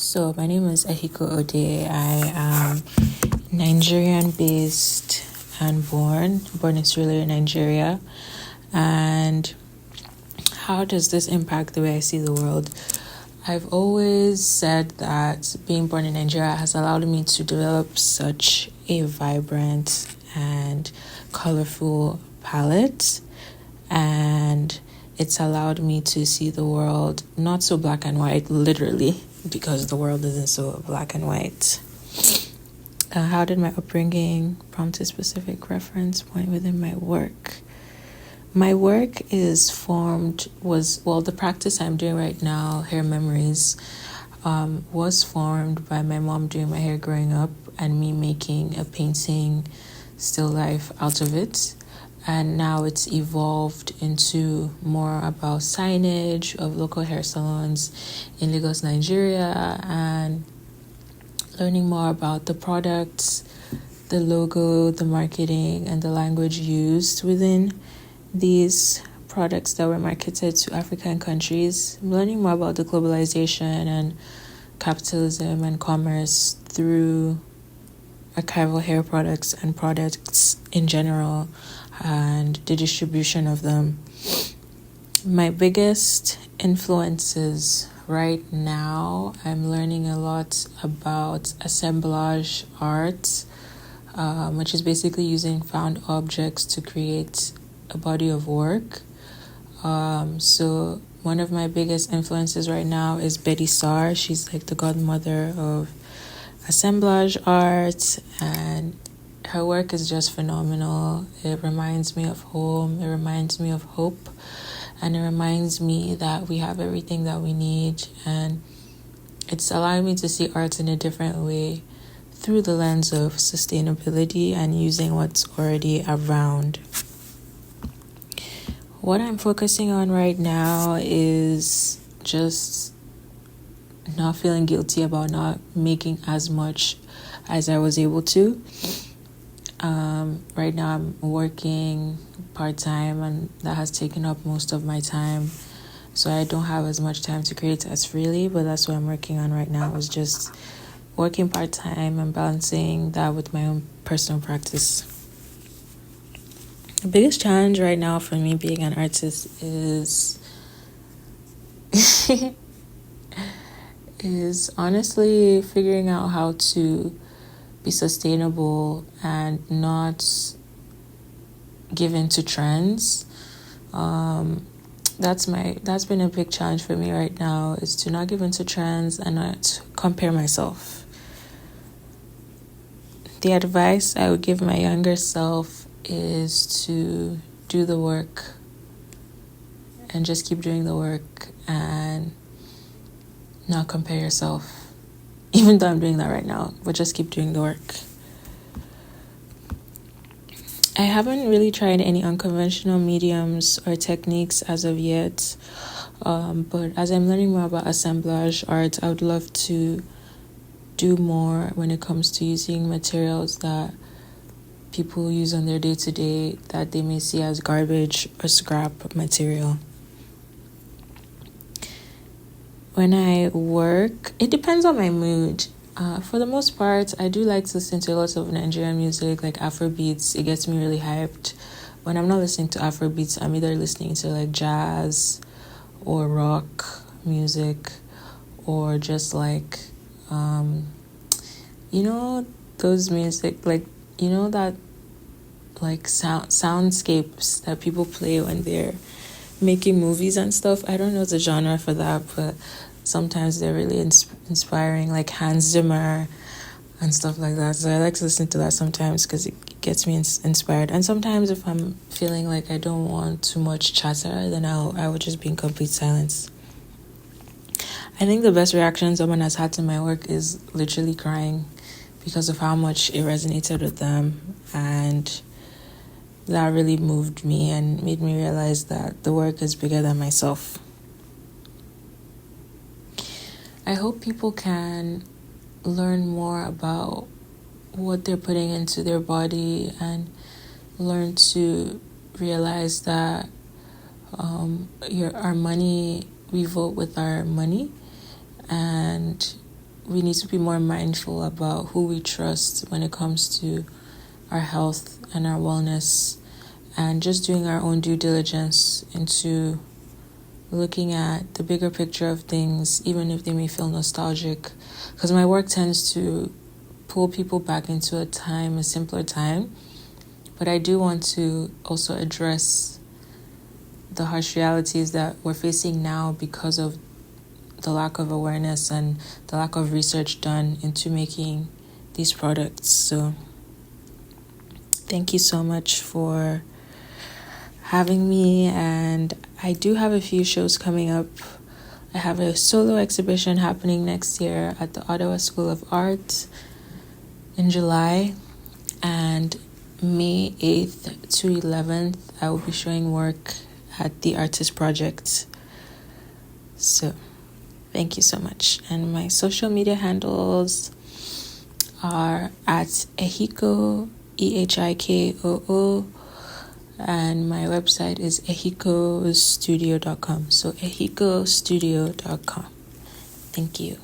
So my name is Ehiko Odeh. I am Nigerian based and born in Surulere, Nigeria. And how does this impact the way I see the world? I've always said that being born in Nigeria has allowed me to develop such a vibrant and colorful palette, and it's allowed me to see the world not so black and white, literally, because the world isn't so black and white. How did my upbringing prompt a specific reference point within my work? My work the practice I'm doing right now, hair memories, was formed by my mom doing my hair growing up and me making a painting still life out of it. And now it's evolved into more about signage of local hair salons in Lagos, Nigeria, and learning more about the products, the logo, the marketing, and the language used within these products that were marketed to African countries. I'm learning more about the globalization and capitalism and commerce through archival hair products and products in general, and the distribution of them. My biggest influences right now, I'm learning a lot about assemblage art, which is basically using found objects to create a body of work. So one of my biggest influences right now is Betty Starr. She's like the godmother of assemblage art, and her work is just phenomenal. It reminds me of home, it reminds me of hope, and it reminds me that we have everything that we need, and it's allowing me to see art in a different way through the lens of sustainability and using what's already around. What I'm focusing on right now is just not feeling guilty about not making as much as I was able to. Right now I'm working part-time, and that has taken up most of my time, so I don't have as much time to create as freely, but that's what I'm working on right now, is just working part-time and balancing that with my own personal practice. The biggest challenge right now for me being an artist is is honestly figuring out how to be sustainable and not give in to trends. That's been a big challenge for me right now, is to not give in to trends and not compare myself. The advice I would give my younger self is to do the work and just keep doing the work and not compare yourself. Even though I'm doing that right now, but just keep doing the work. I haven't really tried any unconventional mediums or techniques as of yet, but as I'm learning more about assemblage art, I would love to do more when it comes to using materials that people use on their day-to-day that they may see as garbage or scrap material. When I work, it depends on my mood. For the most part, I do like to listen to a lot of Nigerian music, like Afrobeats. It gets me really hyped. When I'm not listening to Afrobeats, I'm either listening to like jazz or rock music, or just like, those music, like, that like soundscapes that people play when they're making movies and stuff. I don't know the genre for that, but sometimes they're really inspiring, like Hans Zimmer and stuff like that. So I like to listen to that sometimes because it gets me inspired. And sometimes if I'm feeling like I don't want too much chatter, then I would just be in complete silence. I think the best reaction someone has had to my work is literally crying because of how much it resonated with them, and that really moved me and made me realize that the work is bigger than myself. I hope people can learn more about what they're putting into their body and learn to realize that our money, we vote with our money, and we need to be more mindful about who we trust when it comes to our health and our wellness, and just doing our own due diligence into looking at the bigger picture of things, even if they may feel nostalgic. Because my work tends to pull people back into a simpler time. But I do want to also address the harsh realities that we're facing now because of the lack of awareness and the lack of research done into making these products. So thank you so much for having me, and I do have a few shows coming up. I have a solo exhibition happening next year at the Ottawa School of Art in July, and May 8th to 11th I will be showing work at the Artist Project. So thank you so much. And my social media handles are at Ehiko, EHIKOO, and my website is ehikostudio.com. So ehikostudio.com. Thank you.